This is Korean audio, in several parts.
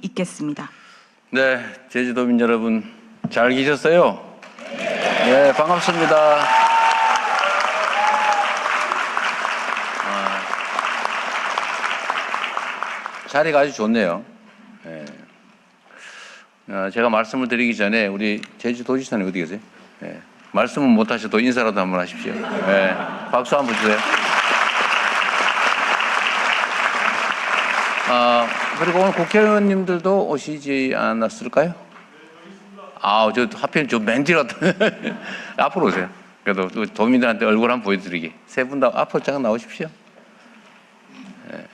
있겠습니다. 네, 제주도민 여러분 잘 계셨어요? 네, 반갑습니다. 자리가 아주 좋네요. 네. 제가 말씀을 드리기 전에 우리 제주도지사님 어디 계세요? 네. 말씀은 못 하셔도 인사라도 한번 하십시오. 네. 박수 한번 주세요. 그리고 오늘 국회의원님들도 오시지 않았을까요? 저 하필 저 맨 뒤로 앞으로 오세요. 그래도 도민들한테 얼굴 한번 보여드리기. 세 분 다 앞으로 잠깐 나오십시오. 네.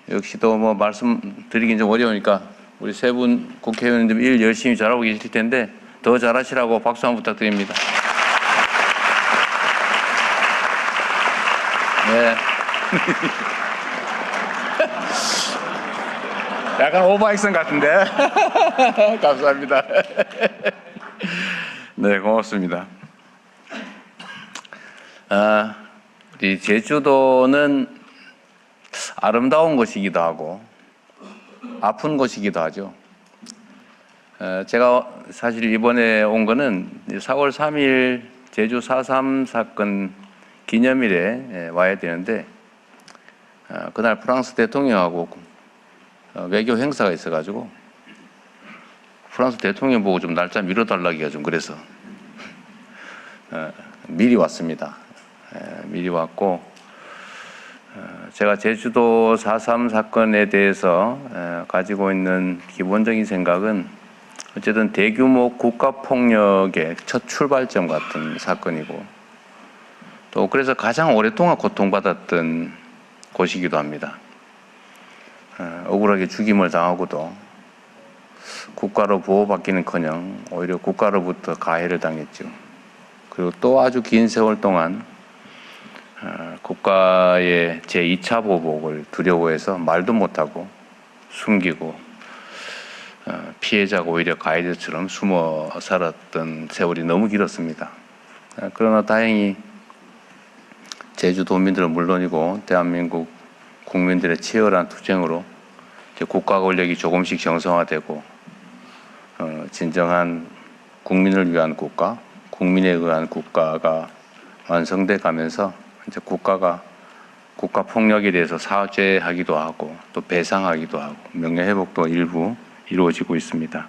역시 또 뭐 말씀드리긴 좀 어려우니까 우리 세 분 국회의원님들 일 열심히 잘하고 계실 텐데 더 잘하시라고 박수 한번 부탁드립니다. 네. 약간 오버액션 같은데. 감사합니다. 네, 고맙습니다. 우리 제주도는 아름다운 곳이기도 하고 아픈 곳이기도 하죠. 제가 사실 이번에 온 거는 4월 3일 제주 4.3 사건 기념일에 와야 되는데 그날 프랑스 대통령하고 외교 행사가 있어가지고 프랑스 대통령 보고 좀 날짜 미뤄달라기가 좀 그래서 미리 왔습니다. 미리 왔고 제가 제주도 4.3 사건에 대해서 가지고 있는 기본적인 생각은 어쨌든 대규모 국가폭력의 첫 출발점 같은 사건이고 또 그래서 가장 오랫동안 고통받았던 곳이기도 합니다. 억울하게 죽임을 당하고도 국가로 보호받기는커녕 오히려 국가로부터 가해를 당했죠. 그리고 또 아주 긴 세월 동안 국가의 제2차 보복을 두려워해서 말도 못하고 숨기고 피해자가 오히려 가해자처럼 숨어 살았던 세월이 너무 길었습니다. 그러나 다행히 제주도민들은 물론이고 대한민국 국민들의 치열한 투쟁으로 이제 국가 권력이 조금씩 정상화되고 진정한 국민을 위한 국가, 국민에 의한 국가가 완성돼 가면서 이제 국가가 국가 폭력에 대해서 사죄하기도 하고 또 배상하기도 하고 명예회복도 일부 이루어지고 있습니다.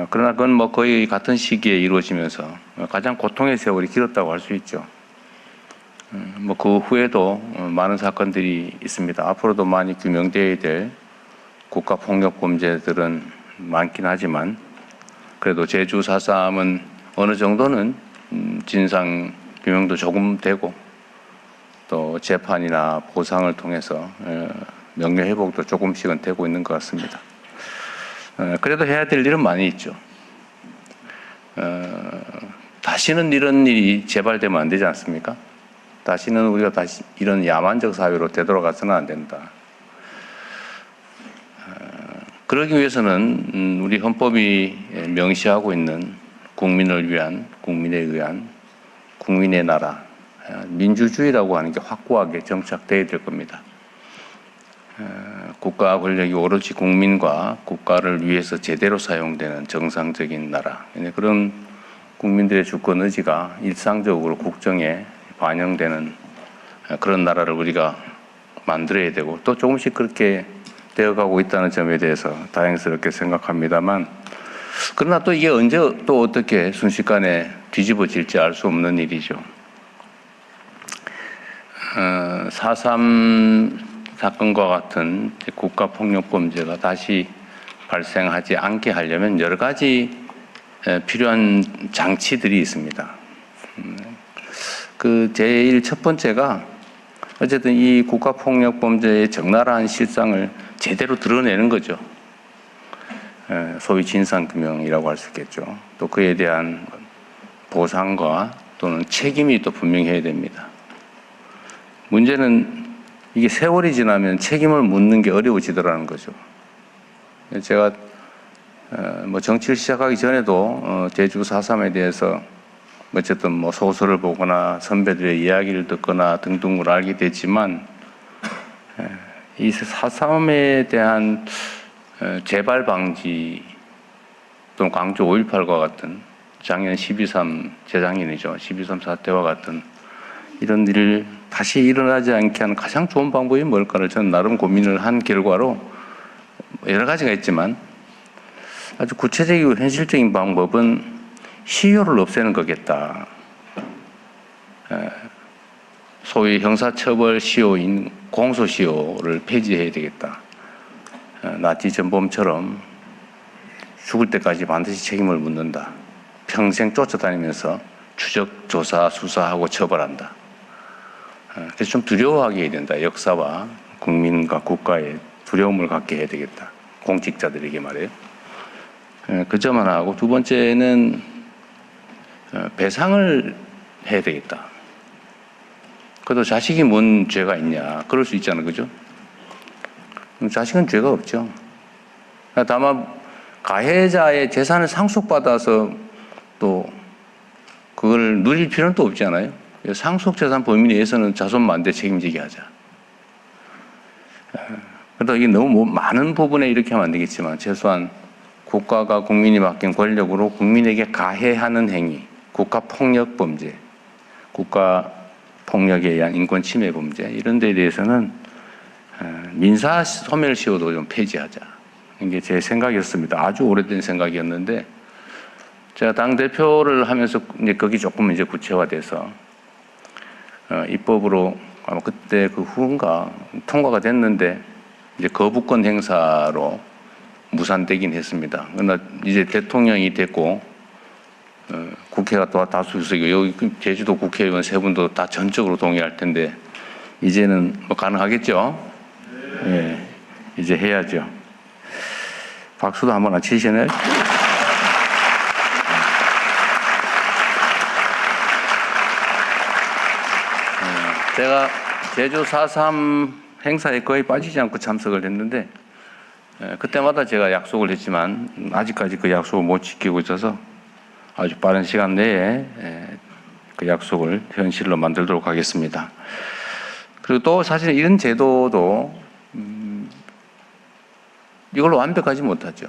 그러나 그건 뭐 거의 같은 시기에 이루어지면서 가장 고통의 세월이 길었다고 할 수 있죠. 뭐 그 후에도 많은 사건들이 있습니다. 앞으로도 많이 규명되어야 될 국가 폭력 범죄들은 많긴 하지만 그래도 제주 4.3은 어느 정도는 진상 규명도 조금 되고 또 재판이나 보상을 통해서 명예 회복도 조금씩은 되고 있는 것 같습니다. 그래도 해야 될 일은 많이 있죠. 다시는 이런 일이 재발되면 안 되지 않습니까? 다시는 우리가 다시 이런 야만적 사회로 되돌아가서는 안 된다. 그러기 위해서는 우리 헌법이 명시하고 있는 국민을 위한, 국민에 의한, 국민의 나라, 민주주의라고 하는 게 확고하게 정착되어야 될 겁니다. 국가 권력이 오로지 국민과 국가를 위해서 제대로 사용되는 정상적인 나라. 그런 국민들의 주권 의지가 일상적으로 국정에 반영되는 그런 나라를 우리가 만들어야 되고 또 조금씩 그렇게 되어가고 있다는 점에 대해서 다행스럽게 생각합니다만 그러나 또 이게 언제 또 어떻게 순식간에 뒤집어질지 알 수 없는 일이죠. 4.3 사건과 같은 국가폭력범죄가 다시 발생하지 않게 하려면 여러 가지 필요한 장치들이 있습니다. 그 제일 첫 번째가 어쨌든 이 국가폭력범죄의 적나라한 실상을 제대로 드러내는 거죠. 소위 진상규명이라고 할 수 있겠죠. 또 그에 대한 보상과 또는 책임이 또 분명히 해야 됩니다. 문제는 이게 세월이 지나면 책임을 묻는 게 어려워지더라는 거죠. 제가 뭐 정치를 시작하기 전에도 제주 4.3에 대해서 어쨌든 뭐 소설을 보거나 선배들의 이야기를 듣거나 등등을 알게 됐지만 이 4.3에 대한 재발 방지 또는 광주 5.18과 같은 작년 12.3 재작년이죠. 12.3 사태와 같은 이런 일을 다시 일어나지 않게 하는 가장 좋은 방법이 뭘까를 저는 나름 고민을 한 결과로 여러 가지가 있지만 아주 구체적이고 현실적인 방법은 시효를 없애는 거겠다. 소위 형사처벌 시효인 공소시효를 폐지해야 되겠다. 나치 전범처럼 죽을 때까지 반드시 책임을 묻는다. 평생 쫓아다니면서 추적, 조사, 수사하고 처벌한다. 그래서 좀 두려워하게 해야 된다. 역사와 국민과 국가에 두려움을 갖게 해야 되겠다. 공직자들에게 말이에요. 그 점 하나 하고 두 번째는 배상을 해야 되겠다. 그래도 자식이 뭔 죄가 있냐. 그럴 수 있잖아요. 그죠? 자식은 죄가 없죠. 다만 가해자의 재산을 상속받아서 또 그걸 누릴 필요는 또 없잖아요. 상속재산 범위 내에서는 자손만대 책임지게 하자. 그러다 이게 너무 많은 부분에 이렇게 하면 안 되겠지만 최소한 국가가 국민이 맡긴 권력으로 국민에게 가해하는 행위, 국가폭력 범죄, 국가폭력에 의한 인권 침해 범죄 이런 데에 대해서는 민사 소멸시효도 좀 폐지하자. 이게 제 생각이었습니다. 아주 오래된 생각이었는데 제가 당대표를 하면서 이제 거기 조금 이제 구체화돼서 입법으로 아마 그때 그 후인가 통과가 됐는데 이제 거부권 행사로 무산되긴 했습니다. 그러나 이제 대통령이 됐고 국회가 또 다수의석이 여기 제주도 국회의원 세 분도 다 전적으로 동의할 텐데 이제는 뭐 가능하겠죠? 네, 이제 해야죠. 박수도 한번 안 치시나요? 제가 제주 4.3 행사에 거의 빠지지 않고 참석을 했는데 그때마다 제가 약속을 했지만 아직까지 그 약속을 못 지키고 있어서 아주 빠른 시간 내에 그 약속을 현실로 만들도록 하겠습니다. 그리고 또 사실 이런 제도도 이걸로 완벽하지 못하죠.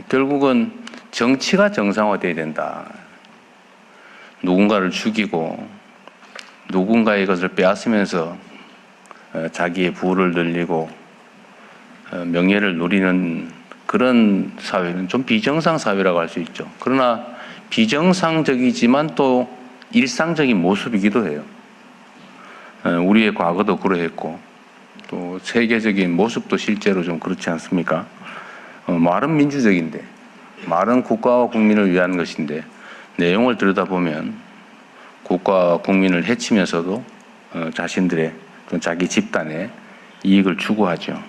결국은 정치가 정상화돼야 된다. 누군가를 죽이고 누군가의 것을 빼앗으면서 자기의 부를 늘리고 명예를 누리는 그런 사회는 좀 비정상 사회라고 할 수 있죠. 그러나 비정상적이지만 또 일상적인 모습이기도 해요. 우리의 과거도 그러했고 또 세계적인 모습도 실제로 좀 그렇지 않습니까? 말은 민주적인데 말은 국가와 국민을 위한 것인데 내용을 들여다보면 국가와 국민을 해치면서도 자신들의 자기 집단의 이익을 추구하죠.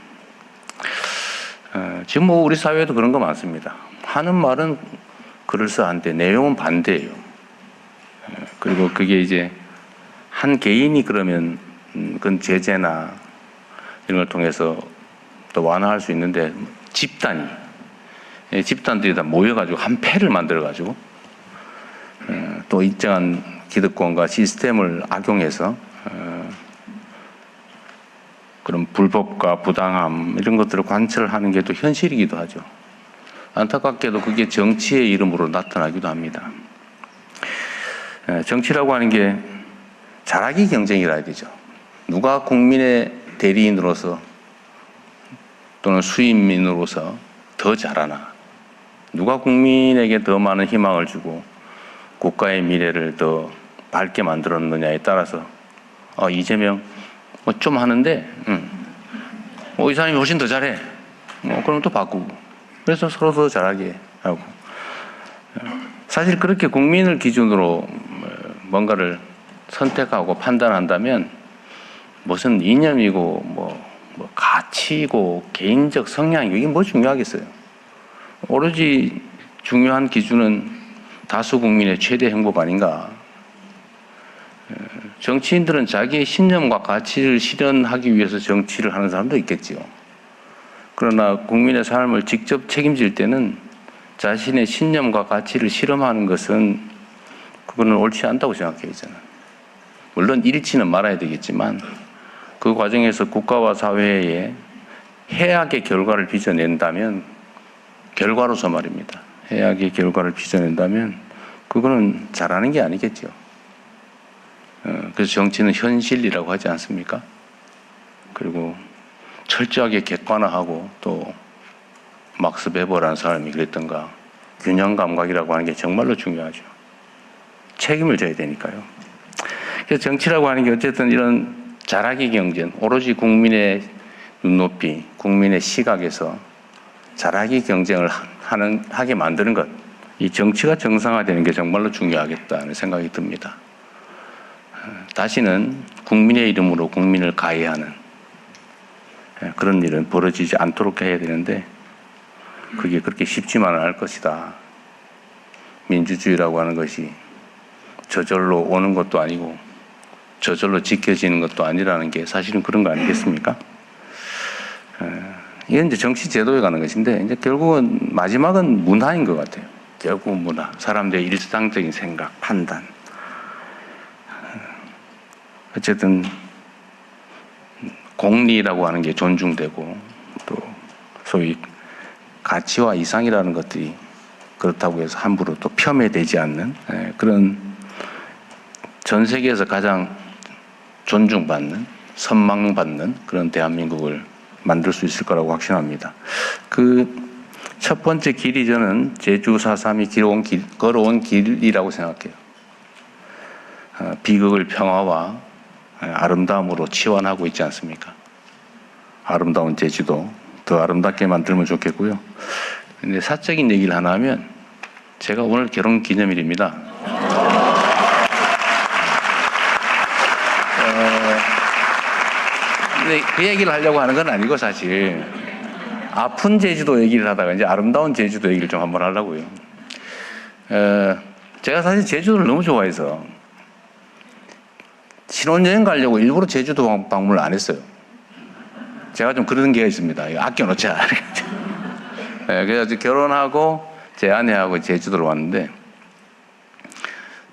지금 뭐 우리 사회에도 그런 거 많습니다. 하는 말은 그럴싸한데 내용은 반대예요. 그리고 그게 이제 한 개인이 그러면 그건 제재나 이런 걸 통해서 또 완화할 수 있는데 집단들이 다 모여가지고 한 패를 만들어가지고 또 일정한 기득권과 시스템을 악용해서 그런 불법과 부당함 이런 것들을 관철하는 게 또 현실이기도 하죠. 안타깝게도 그게 정치의 이름으로 나타나기도 합니다. 정치라고 하는 게 잘하기 경쟁이라 해야 되죠. 누가 국민의 대리인으로서 또는 수인민으로서 더 잘하나, 누가 국민에게 더 많은 희망을 주고 국가의 미래를 더 밝게 만들었느냐에 따라서 이재명 뭐 좀 하는데 이 사람이 훨씬 더 잘해. 그럼 또 바꾸고. 그래서 서로 더 잘하게 하고. 사실 그렇게 국민을 기준으로 뭔가를 선택하고 판단한다면 무슨 이념이고 뭐 가치고 개인적 성향이고 이게 뭐 중요하겠어요. 오로지 중요한 기준은 다수 국민의 최대 행복 아닌가. 정치인들은 자기의 신념과 가치를 실현하기 위해서 정치를 하는 사람도 있겠지요. 그러나 국민의 삶을 직접 책임질 때는 자신의 신념과 가치를 실험하는 것은 그거는 옳지 않다고 생각해요. 저는. 물론 잃지는 말아야 되겠지만 그 과정에서 국가와 사회에 해악의 결과를 빚어낸다면, 결과로서 말입니다. 해악의 결과를 빚어낸다면 그거는 잘하는 게 아니겠죠. 그래서 정치는 현실이라고 하지 않습니까? 그리고 철저하게 객관화하고, 또 막스 베버라는 사람이 그랬던가, 균형 감각이라고 하는 게 정말로 중요하죠. 책임을 져야 되니까요. 그래서 정치라고 하는 게 어쨌든 이런 잘하기 경쟁, 오로지 국민의 눈높이, 국민의 시각에서 잘하기 경쟁을 하게 만드는 것, 이 정치가 정상화되는 게 정말로 중요하겠다는 생각이 듭니다. 다시는 국민의 이름으로 국민을 가해하는 그런 일은 벌어지지 않도록 해야 되는데, 그게 그렇게 쉽지만은 않을 것이다. 민주주의라고 하는 것이 저절로 오는 것도 아니고 저절로 지켜지는 것도 아니라는 게 사실은 그런 거 아니겠습니까? 이건 이제 정치 제도에 가는 것인데, 이제 결국은 마지막은 문화인 것 같아요. 결국은 문화. 사람들의 일상적인 생각, 판단. 어쨌든 공리라고 하는 게 존중되고, 또 소위 가치와 이상이라는 것들이 그렇다고 해서 함부로 또 폄훼되지 않는 그런 전 세계에서 가장 존중받는, 선망받는 그런 대한민국을 만들 수 있을 거라고 확신합니다. 그 첫 번째 길이 저는 제주 4.3이 걸어온 길이라고 생각해요. 비극을 평화와 아름다움으로 치환하고 있지 않습니까? 아름다운 제주도 더 아름답게 만들면 좋겠고요. 근데 사적인 얘기를 하나 하면, 제가 오늘 결혼 기념일입니다. 근데 그 얘기를 하려고 하는 건 아니고, 사실 아픈 제주도 얘기를 하다가 이제 아름다운 제주도 얘기를 좀 한번 하려고요. 제가 사실 제주도를 너무 좋아해서 신혼여행 가려고 일부러 제주도 방문을 안 했어요. 제가 좀 그런 게가 있습니다. 아껴놓자. 그래서 결혼하고 제 아내하고 제주도로 왔는데,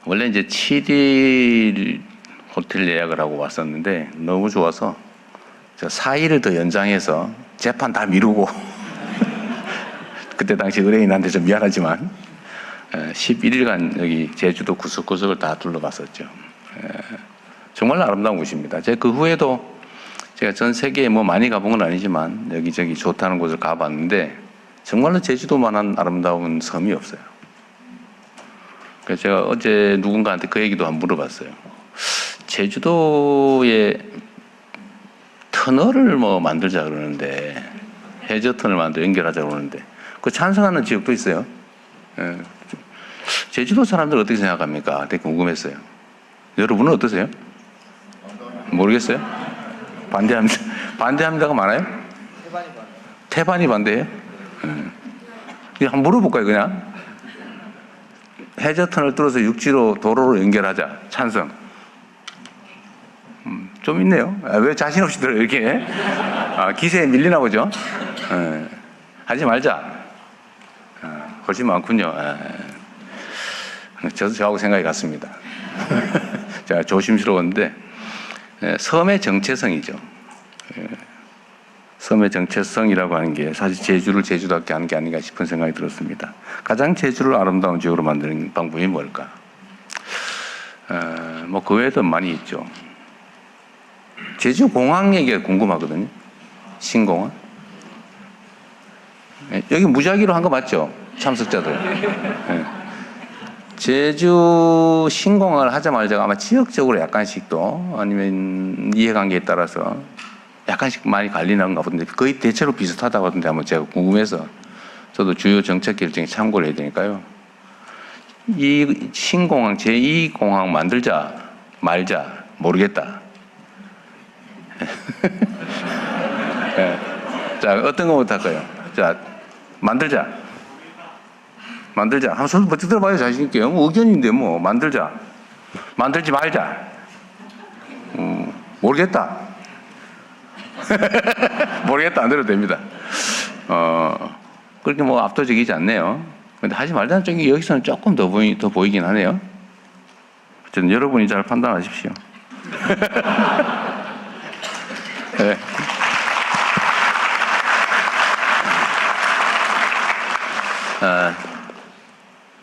원래 이제 7일 호텔 예약을 하고 왔었는데 너무 좋아서 4일을 더 연장해서 재판 다 미루고 그때 당시 의뢰인한테 좀 미안하지만 11일간 여기 제주도 구석구석을 다 둘러봤었죠. 정말 아름다운 곳입니다. 제가 그 후에도 제가 전 세계에 뭐 많이 가본 건 아니지만 여기저기 좋다는 곳을 가봤는데, 정말로 제주도만한 아름다운 섬이 없어요. 그래서 제가 어제 누군가한테 그 얘기도 한번 물어봤어요. 제주도에 터널을 뭐 만들자 그러는데, 해저터널 만들어 연결하자 그러는데, 그 찬성하는 지역도 있어요. 제주도 사람들 어떻게 생각합니까? 되게 궁금했어요. 여러분은 어떠세요? 모르겠어요? 반대합니다. 반대합니다가 많아요? 태반이 반대해요? 한번 물어볼까요, 그냥? 해저터널 뚫어서 육지로 도로로 연결하자. 찬성. 좀 있네요. 왜 자신 없이 들어요, 이렇게? 기세에 밀리나 보죠? 하지 말자. 훨씬 많군요. 저하고 생각이 같습니다. 제가 조심스러웠는데, 섬의 정체성이죠. 섬의 정체성이라고 하는 게 사실 제주를 제주답게 하는 게 아닌가 싶은 생각이 들었습니다. 가장 제주를 아름다운 지역으로 만드는 방법이 뭘까? 뭐 그 외에도 많이 있죠. 제주 공항 얘기가 궁금하거든요. 신공항. 여기 무작위로 한 거 맞죠? 참석자들. 제주 신공항을 하자마자 아마 지역적으로 약간씩 또, 아니면 이해관계에 따라서 약간씩 많이 갈리는가 본데, 거의 대체로 비슷하다고 하던데, 한번 제가 궁금해서 저도 주요 정책 결정에 참고를 해야 되니까요. 이 신공항, 제2공항 만들자 말자 모르겠다. 네. 자, 어떤 거부터 할까요? 자, 만들자. 한번 손 버티 들어봐요, 자신있게. 의견인데 뭐, 만들자. 만들지 말자. 모르겠다. 모르겠다, 안 들어도 됩니다. 그렇게 뭐 압도적이지 않네요. 근데 하지 말자는 쪽이 여기서는 조금 더 보이긴 하네요. 어쨌든 여러분이 잘 판단하십시오. 네.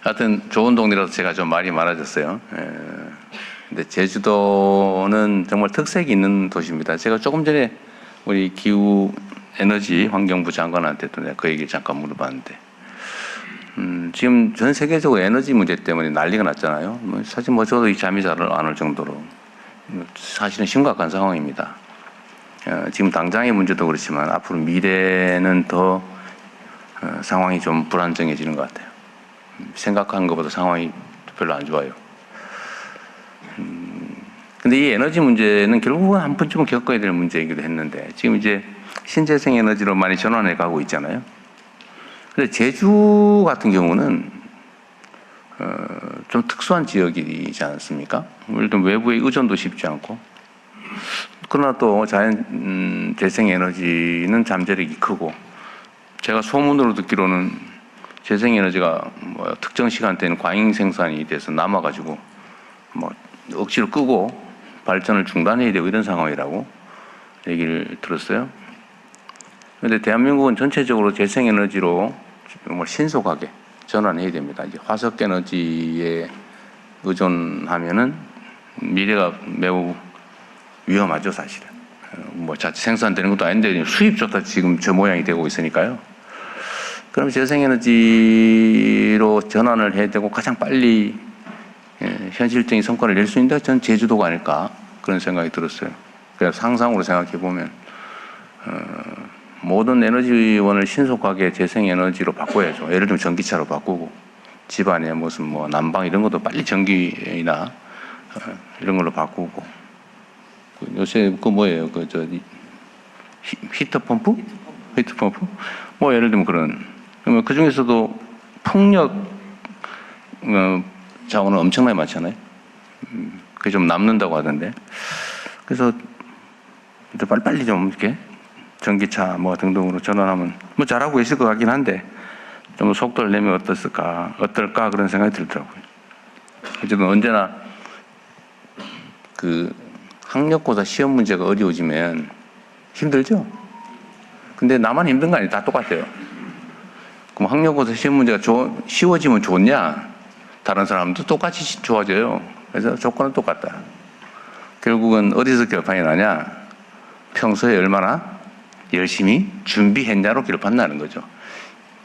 하여튼 좋은 동네라서 제가 좀 말이 많아졌어요. 근데 제주도는 정말 특색이 있는 도시입니다. 제가 조금 전에 우리 기후 에너지 환경부 장관한테도 내가 그 얘기를 잠깐 물어봤는데, 지금 전 세계적으로 에너지 문제 때문에 난리가 났잖아요. 사실 저도 이 잠이 잘 안 올 정도로 사실은 심각한 상황입니다. 지금 당장의 문제도 그렇지만 앞으로 미래는 더 상황이 좀 불안정해지는 것 같아요. 생각한 것보다 상황이 별로 안 좋아요. 근데 이 에너지 문제는 결국은 한 번쯤은 겪어야 될 문제이기도 했는데, 지금 이제 신재생 에너지로 많이 전환해 가고 있잖아요. 근데 제주 같은 경우는 좀 특수한 지역이지 않습니까? 예를 들면 외부의 의존도 쉽지 않고, 그러나 또 자연 재생 에너지는 잠재력이 크고, 제가 소문으로 듣기로는 재생 에너지가 뭐 특정 시간대는 과잉 생산이 돼서 남아가지고 뭐 억지로 끄고 발전을 중단해야 되고 이런 상황이라고 얘기를 들었어요. 그런데 대한민국은 전체적으로 재생 에너지로 정말 신속하게 전환해야 됩니다. 이제 화석 에너지에 의존하면은 미래가 매우 위험하죠, 사실은. 뭐 자체 생산되는 것도 아닌데 수입조차 지금 저 모양이 되고 있으니까요. 그럼 재생에너지로 전환을 해야 되고 가장 빨리 현실적인 성과를 낼 수 있는 데가 전 제주도가 아닐까 그런 생각이 들었어요. 그래서 상상으로 생각해 보면 모든 에너지원을 신속하게 재생에너지로 바꿔야죠. 예를 들면 전기차로 바꾸고, 집안에 무슨 뭐 난방 이런 것도 빨리 전기나 이런 걸로 바꾸고, 요새 그 뭐예요? 히터 펌프? 뭐 예를 들면 그러면 그 중에서도 풍력 자원은 엄청나게 많잖아요. 그게 좀 남는다고 하던데. 그래서 빨리 좀 이렇게 전기차 뭐 등등으로 전환하면 뭐 잘하고 계실 것 같긴 한데, 좀 속도를 내면 어떨까 그런 생각이 들더라고요. 어쨌든 언제나 그 학력고사 시험 문제가 어려워지면 힘들죠? 근데 나만 힘든 거 아니에요. 다 똑같아요. 그럼 학력고사 시험 문제가 쉬워지면 좋냐? 다른 사람도 똑같이 좋아져요. 그래서 조건은 똑같다. 결국은 어디서 결판이 나냐? 평소에 얼마나 열심히 준비했냐로 결판나는 거죠.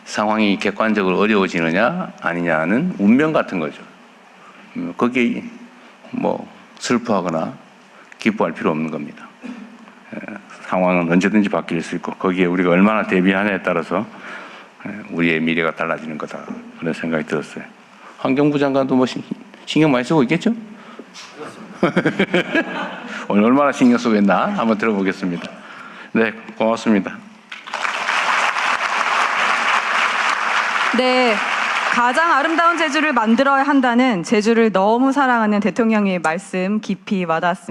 상황이 객관적으로 어려워지느냐 아니냐는 운명 같은 거죠. 거기에 뭐 슬퍼하거나 기뻐할 필요 없는 겁니다. 상황은 언제든지 바뀔 수 있고, 거기에 우리가 얼마나 대비하냐에 따라서 우리의 미래가 달라지는 거다, 그런 생각이 들었어요. 환경부 장관도 뭐 신경 많이 쓰고 있겠죠? 오늘 얼마나 신경 쓰고 있나 한번 들어보겠습니다. 네, 고맙습니다. 네, 가장 아름다운 제주를 만들어야 한다는 제주를 너무 사랑하는 대통령의 말씀 깊이 와닿았습니다.